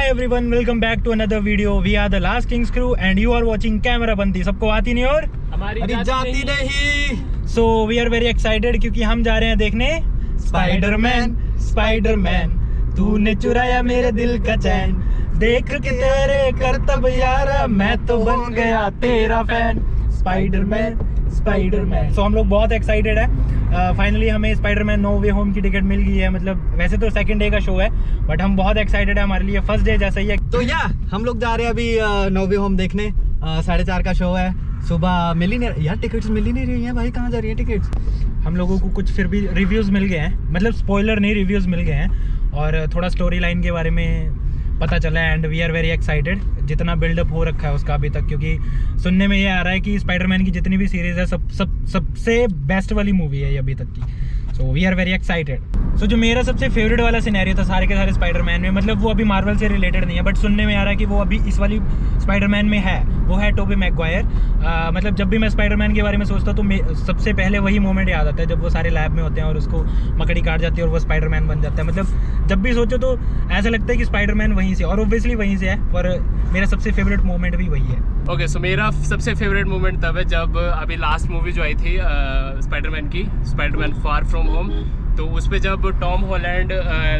everyone, welcome back to another video. We are the Last Kings crew and you are watching camera बंदी. सबको आती नहीं और हमारी जाती नहीं. So we are very excited क्योंकि हम जा रहे हैं देखने स्पाइडरमैन. तूने चुराया मेरे दिल का चैन, देख के तेरे करतब यारा मैं तो बन गया तेरा फैन. स्पाइडरमैन. So हम लोग बहुत एक्साइटेड है. फाइनली हमें स्पाइडरमैन नो वे होम की टिकट मिल गई है. मतलब वैसे तो सेकंड डे का शो है बट हम बहुत एक्साइटेड है. हमारे लिए फर्स्ट डे जैसा ही है. तो हम लोग जा रहे हैं अभी नो वे होम देखने. 4:30 का शो है. सुबह मिल ही नहीं यार, टिकट्स मिल ही नहीं रही हैं भाई. कहाँ जा रही है टिकट्स? हम लोगों को कुछ फिर भी रिव्यूज़ मिल गए हैं, मतलब स्पॉइलर नहीं, रिव्यूज़ मिल गए हैं और थोड़ा स्टोरी लाइन के बारे में पता चला है. And we are very excited जितना बिल्डअप हो रखा है उसका अभी तक, क्योंकि सुनने में ये आ रहा है कि स्पाइडरमैन की जितनी भी सीरीज़ है सबसे बेस्ट वाली मूवी है ये अभी तक की. So we are very excited. सो जो मेरा सबसे फेवरेट वाला सिनेरियो था सारे के सारे स्पाइडरमैन में, मतलब वो अभी मार्वल से रिलेटेड नहीं है बट सुनने में आ रहा है कि वो अभी इस वाली स्पाइडरमैन में है, वो है टोबी मैगवायर. मतलब जब भी मैं स्पाइडरमैन के बारे में सोचता हूँ तो सबसे पहले वही मोमेंट याद आता है जब वो सारे लैब में होते हैं और उसको मकड़ी काट जाती है और वो स्पाइडरमैन बन जाता है. मतलब जब भी सोचो तो ऐसा लगता है कि स्पाइडरमैन वहीं से, और ऑब्वियसली वहीं से है, पर मेरा सबसे फेवरेट मोमेंट भी वही है. ओके, सो मेरा सबसे फेवरेट मोमेंट तब है जब अभी लास्ट मूवी जो आई थी स्पाइडरमैन की, स्पाइडरमैन फार फ्रॉम होम. तो उस पर जब टॉम हॉलैंड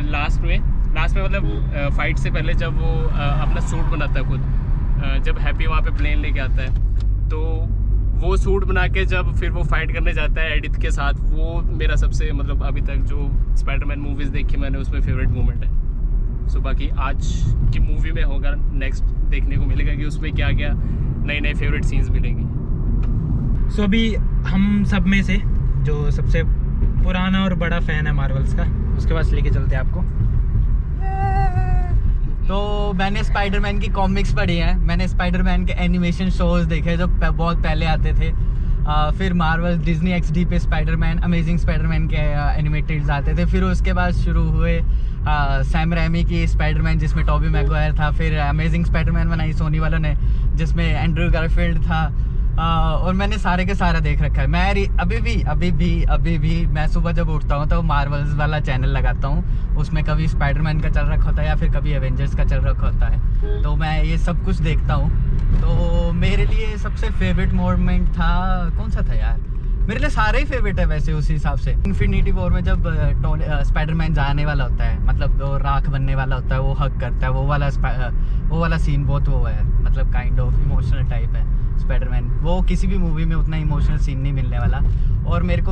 लास्ट में मतलब फाइट से पहले जब वो अपना सूट बनाता है खुद, जब हैप्पी वहाँ पे प्लेन लेके आता है तो वो सूट बना के जब फिर वो फाइट करने जाता है एडिथ के साथ, वो मेरा सबसे मतलब अभी तक जो स्पाइडरमैन मूवीज़ देखी मैंने उसमें फेवरेट मोमेंट है. सो बाकी आज की मूवी में होगा, नेक्स्ट देखने को मिलेगा कि उसमें क्या क्या नए फेवरेट सीन्स मिलेंगे. सो अभी हम सब में से जो सबसे पुराना और बड़ा फ़ैन है मार्वल्स का, उसके पास लेके चलते हैं आपको. तो मैंने स्पाइडरमैन की कॉमिक्स पढ़ी हैं, मैंने स्पाइडरमैन के एनिमेशन शोज़ देखे जो बहुत पहले आते थे. फिर मार्वल डिज्नी XD पे स्पाइडरमैन, अमेजिंग स्पाइडरमैन के एनिमेटेड्स आते थे. फिर उसके बाद शुरू हुए सैम रैमी की स्पाइडरमैन जिसमें टॉबी मैगवायर था. फिर अमेजिंग स्पाइडरमैन बनाई सोनी वालों ने जिसमें एंड्रू गारफील्ड था. और मैंने सारे के सारा देख रखा है. मैं अभी भी मैं सुबह जब उठता हूँ तो मार्वल्स वाला चैनल लगाता हूँ, उसमें कभी स्पाइडरमैन का चल रखा होता है या फिर कभी एवेंजर्स का चल रखा होता है, तो मैं ये सब कुछ देखता हूँ. तो मेरे लिए सबसे फेवरेट मोमेंट था, कौन सा था यार? मेरे लिए सारे ही फेवरेट है वैसे उस हिसाब से. इन्फिनिटी वॉर में जब स्पाइडरमैन जाने वाला होता है, मतलब वो राख बनने वाला होता है, वो हग करता है, वो वाला सीन बहुत वो है, मतलब काइंड ऑफ इमोशनल टाइप है. स्पाइडरमैन वो किसी भी मूवी में उतना इमोशनल सीन नहीं मिलने वाला. और मेरे को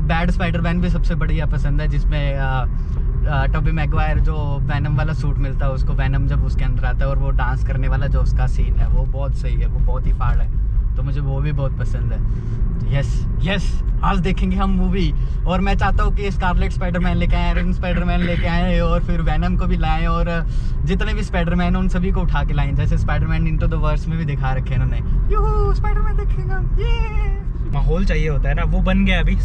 बैड स्पाइडरमैन भी सबसे बढ़िया पसंद है जिसमें टॉबी मैगवायर जो वैनम वाला सूट मिलता है उसको, वैनम जब उसके अंदर आता है और वो डांस करने वाला जो उसका सीन है वो बहुत सही है, वो बहुत ही फाड़ है, तो मुझे वो भी बहुत पसंद है. यस आज देखेंगे हम मूवी. और मैं चाहता हूँ कि स्कारलेट स्पाइडरमैन लेके आए, रेड स्पाइडरमैन लेके आए और फिर वैनम को भी लाएं और जितने भी स्पाइडरमैन उन सभी को उठा के लाएं. जैसे स्पाइडरमैन इनटू द वर्स में भी दिखा रखे हैं उन्होंने, यूहू स्पाइडरमैन देखेंगे हम. ये माहौल चाहिए होता है ना, वो बन गया अभी.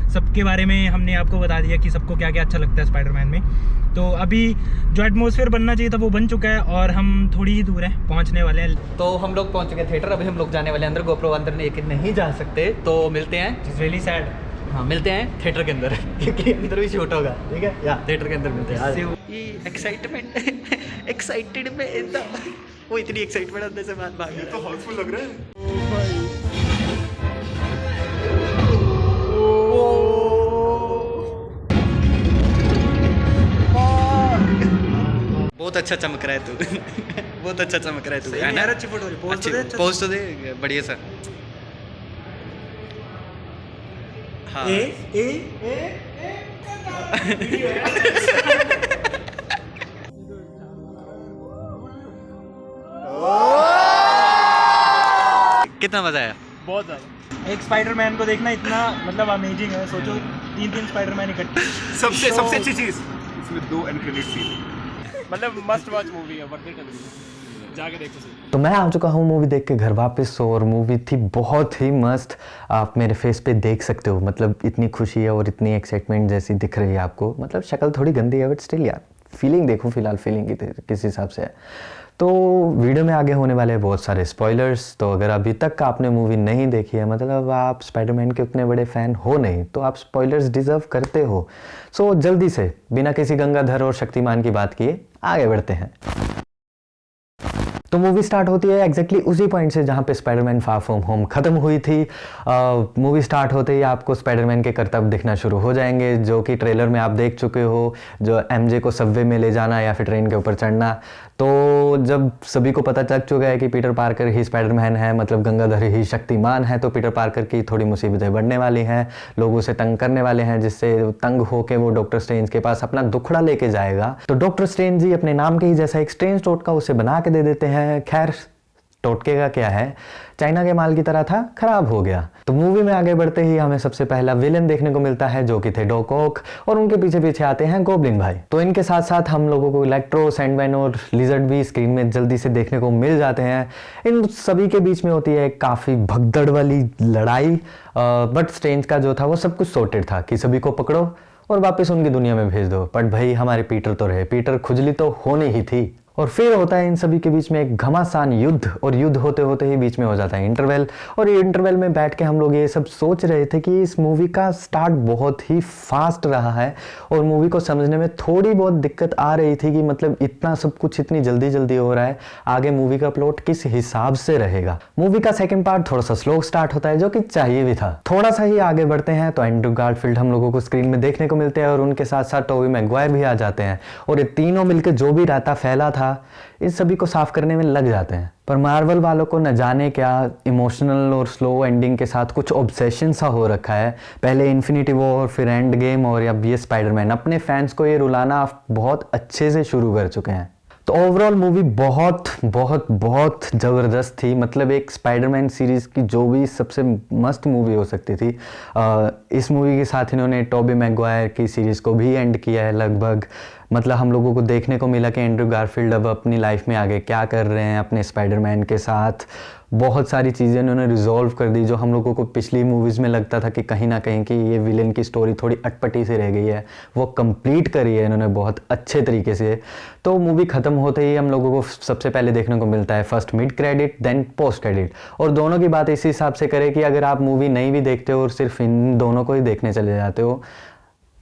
सबके बारे में हमने आपको बता दिया कि सबको क्या क्या अच्छा लगता है स्पाइडरमैन में. तो अभी जो एटमॉस्फेयर बनना चाहिए था वो बन चुका है और हम थोड़ी ही दूर है, पहुंचने वाले हैं. तो हम लोग पहुंच चुके थिएटर. अभी हम लोग जाने वाले अंदर. गोप्रो अंदर नहीं जा सकते, तो मिलते हैं. It's really sad. हाँ, मिलते हैं थिएटर के अंदर क्योंकि अंदर भी शूट होगा. ठीक है या थिएटर के अंदर मिलते हैं. ये एक्साइटमेंट एक्साइटेड में वो इतनी एक्साइटमेंट अंदर से बात भाग तो हाउसफुल लग रहा है. बहुत अच्छा चमक रहा है तू बहुत अच्छा चमक रहा है तू. यार अच्छी फोटो पोस्ट तो दे बढ़िया सा. हाँ कितना मजा आया? बहुत ज़्यादा. एक स्पाइडरमैन को देखना इतना मतलब अमेजिंग है. सोचो 3 स्पाइडरमैन इकट्ठे. सबसे अच्छी चीज़ इसमें 2 एंड क्रेडिट सीन, मतलब मस्ट वॉच मूवी है, वर्थ इट. जाके देखो. तो मैं आ चुका हूँ मूवी देख के घर वापस, और मूवी थी बहुत ही मस्त. आप मेरे फेस पे देख सकते हो, मतलब इतनी खुशी है और इतनी एक्साइटमेंट जैसी दिख रही है आपको. मतलब शक्ल थोड़ी गंदी है बट स्टिल यार फीलिंग देखो, फिलहाल फीलिंग किस हिसाब से है. तो वीडियो में आगे होने वाले बहुत सारे स्पॉयलर्स. तो अगर अभी तक आपने मूवी नहीं देखी है, मतलब आप स्पाइडरमैन के उतने बड़े फ़ैन हो नहीं, तो आप स्पॉयलर्स डिज़र्व करते हो. सो जल्दी से बिना किसी गंगाधर और शक्तिमान की बात किए आगे बढ़ते हैं. तो मूवी स्टार्ट होती है एग्जैक्टली उसी पॉइंट से जहाँ पे स्पाइडरमैन फार फ्रॉम होम खत्म हुई थी। मूवी स्टार्ट होते ही आपको स्पाइडरमैन के करतब दिखना शुरू हो जाएंगे, जो कि ट्रेलर में आप देख चुके हो, जो एमजे को सबवे में ले जाना या फिर ट्रेन के ऊपर चढ़ना। तो जब सभी को पता चल चुका है कि पीटर पार्कर ही स्पाइडरमैन है, मतलब गंगाधर ही शक्तिमान है, तो पीटर पार्कर की थोड़ी मुसीबतें बढ़ने वाली हैं, लोग उसे तंग करने वाले हैं, जिससे तंग होकर वो डॉक्टर स्ट्रेंज के पास अपना दुखड़ा लेके जाएगा। तो डॉक्टर स्ट्रेंज जी अपने नाम के ही जैसा एक स्ट्रेंज टोटका उसे बना के दे देते हैं। खैर टोटके का क्या है, चाइना के माल की तरह था, खराब हो गया। तो मूवी में आगे बढ़ते ही हमें सबसे पहला विलेन देखने को मिलता है, जो कि थे डॉक ऑक, और उनके पीछे पीछे आते हैं गोब्लिन भाई। तो इनके साथ साथ हम लोगों को इलेक्ट्रो, सैंडमैन और लिजर्ड भी स्क्रीन में जल्दी से देखने को मिल जाते हैं। इन सभी के बीच में होती है काफ़ी भगदड़ वाली लड़ाई, बट स्ट्रेंज का जो था वो सब कुछ सॉर्टेड था कि सभी को पकड़ो और वापस उनकी दुनिया में भेज दो। बट भाई हमारे पीटर तो रहे, पीटर खुजली तो होनी ही थी। और फिर होता है इन सभी के बीच में एक घमासान युद्ध, और युद्ध होते होते ही बीच में हो जाता है इंटरवल। और ये इंटरवल में बैठ के हम लोग ये सब सोच रहे थे कि इस मूवी का स्टार्ट बहुत ही फास्ट रहा है और मूवी को समझने में थोड़ी बहुत दिक्कत आ रही थी कि मतलब इतना सब कुछ इतनी जल्दी जल्दी हो रहा है, आगे मूवी का प्लॉट किस हिसाब से रहेगा। मूवी का सेकंड पार्ट थोड़ा सा स्लो स्टार्ट होता है, जो कि चाहिए भी था। थोड़ा सा ही आगे बढ़ते हैं तो एंड्रू गारफील्ड हम लोगों को स्क्रीन में देखने को मिलते हैं, और उनके साथ साथ टोबी मैगवायर भी आ जाते हैं, और ये तीनों मिलकर जो भी राता फैला था इन सभी को साफ करने में लग जाते हैं। पर मार्वल वालों को न जाने क्या इमोशनल और स्लो एंडिंग के साथ कुछ ऑब्सेशन सा हो रखा है। पहले इन्फिनिटी वॉर, फिर एंड गेम, और अब ये स्पाइडरमैन। अपने फैंस को ये रुलाना बहुत अच्छे से शुरू कर चुके हैं। तो ओवरऑल मूवी बहुत बहुत बहुत ज़बरदस्त थी। मतलब एक स्पाइडरमैन सीरीज़ की जो भी सबसे मस्त मूवी हो सकती थी, इस मूवी के साथ इन्होंने टोबी मैगवायर की सीरीज़ को भी एंड किया है लगभग। मतलब हम लोगों को देखने को मिला कि एंड्रू गारफील्ड अब अपनी लाइफ में आगे क्या कर रहे हैं अपने स्पाइडरमैन के साथ। बहुत सारी चीज़ें उन्होंने रिजॉल्व कर दी, जो हम लोगों को पिछली मूवीज़ में लगता था कि कहीं ना कहीं कि ये विलेन की स्टोरी थोड़ी अटपटी सी रह गई है, वो कंप्लीट करी है इन्होंने बहुत अच्छे तरीके से। तो मूवी ख़त्म होते ही हम लोगों को सबसे पहले देखने को मिलता है first mid credit, then post credit. और दोनों की बात इसी हिसाब से करें कि अगर आप मूवी नहीं भी देखते हो और सिर्फ इन दोनों को ही देखने चले जाते हो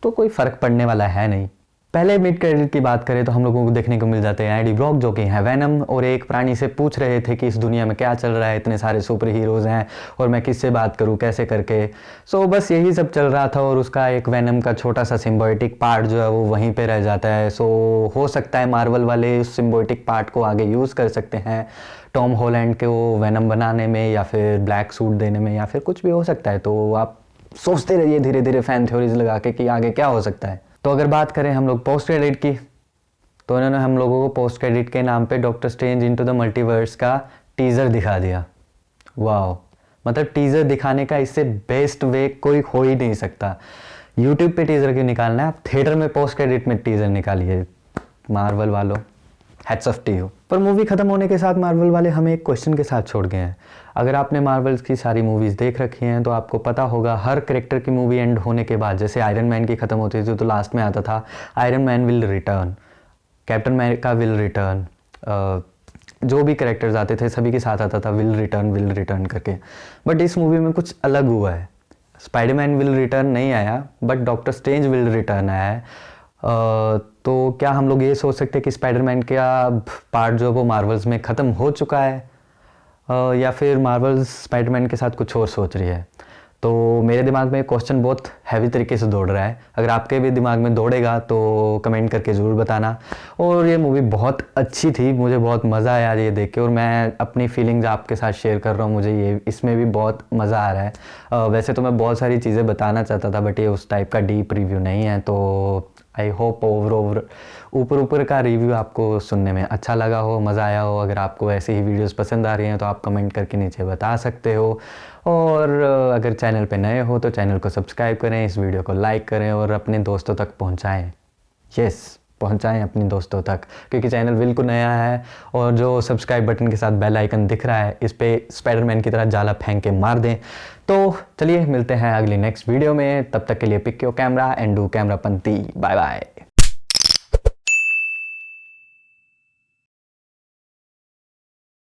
तो कोई फ़र्क पड़ने वाला है नहीं। पहले मिड क्रेडिट की बात करें तो हम लोगों को देखने को मिल जाते हैं एडी ब्रॉक, जो कि हैं वेनम, और एक प्राणी से पूछ रहे थे कि इस दुनिया में क्या चल रहा है, इतने सारे सुपर हीरोज़ हैं और मैं किससे बात करूं, कैसे करके। सो बस यही सब चल रहा था, और उसका एक वेनम का छोटा सा सिम्बायोटिक पार्ट जो है वो वहीं पे रह जाता है। सो हो सकता है मार्वल वाले उस सिम्बायोटिक पार्ट को आगे यूज़ कर सकते हैं टॉम हॉलैंड के वो वेनम बनाने में, या फिर ब्लैक सूट देने में, या फिर कुछ भी हो सकता है। तो आप सोचते रहिए धीरे धीरे फैन थ्योरीज लगा के कि आगे क्या हो सकता है। तो अगर बात करें हम लोग पोस्ट क्रेडिट की, तो उन्होंने हम लोगों को पोस्ट क्रेडिट के नाम पे doctor strange into the multiverse का टीज़र दिखा दिया। वाह, मतलब टीज़र दिखाने का इससे बेस्ट वे कोई हो ही नहीं सकता। यूट्यूब पे टीज़र क्यों निकालना है, आप थिएटर में पोस्ट क्रेडिट में टीज़र निकालिए। मार्वल वालों, हैट्स ऑफ टू यू। पर मूवी खत्म होने के साथ मार्वल वाले हमें एक क्वेश्चन के साथ छोड़ गए हैं। अगर आपने मार्वल्स की सारी मूवीज़ देख रखी हैं तो आपको पता होगा हर कैरेक्टर की मूवी एंड होने के बाद, जैसे आयरन मैन की ख़त्म होती थी तो लास्ट में आता था iron man will return, captain America will return, जो भी कैरेक्टर्स आते थे सभी के साथ आता था विल रिटर्न करके। बट इस मूवी में कुछ अलग हुआ है, स्पाइडरमैन विल रिटर्न नहीं आया, but doctor strange will return आया है। तो क्या हम लोग ये सोच सकते हैं कि स्पाइडरमैन का पार्ट जो वो मार्वल्स में ख़त्म हो चुका है, या फिर मार्वल्स स्पाइडरमैन के साथ कुछ और सोच रही है? तो मेरे दिमाग में क्वेश्चन बहुत हैवी तरीके से दौड़ रहा है। अगर आपके भी दिमाग में दौड़ेगा तो कमेंट करके ज़रूर बताना। और ये मूवी बहुत अच्छी थी, मुझे बहुत मज़ा आया ये देख के, और मैं अपनी फीलिंग्स आपके साथ शेयर कर रहा हूँ। मुझे ये इसमें भी बहुत मज़ा आ रहा है। वैसे तो मैं बहुत सारी चीज़ें बताना चाहता था, बट ये उस टाइप का डीप रिव्यू नहीं है। तो आई होप ऊपर का रिव्यू आपको सुनने में अच्छा लगा हो, मज़ा आया हो। अगर आपको ऐसी ही वीडियोस पसंद आ रही हैं तो आप कमेंट करके नीचे बता सकते हो। और अगर चैनल पे नए हो तो चैनल को सब्सक्राइब करें, इस वीडियो को लाइक करें और अपने दोस्तों तक पहुंचाएं। पहुंचाएं अपने दोस्तों तक, क्योंकि चैनल बिल्कुल नया है। और जो सब्सक्राइब बटन के साथ बेल आइकन दिख रहा है, इस पर स्पाइडरमैन की तरह जाला फेंक के मार दें। तो चलिए मिलते हैं अगली नेक्स्ट वीडियो में, तब तक के लिए pick your camera and do camera पंती। Bye bye.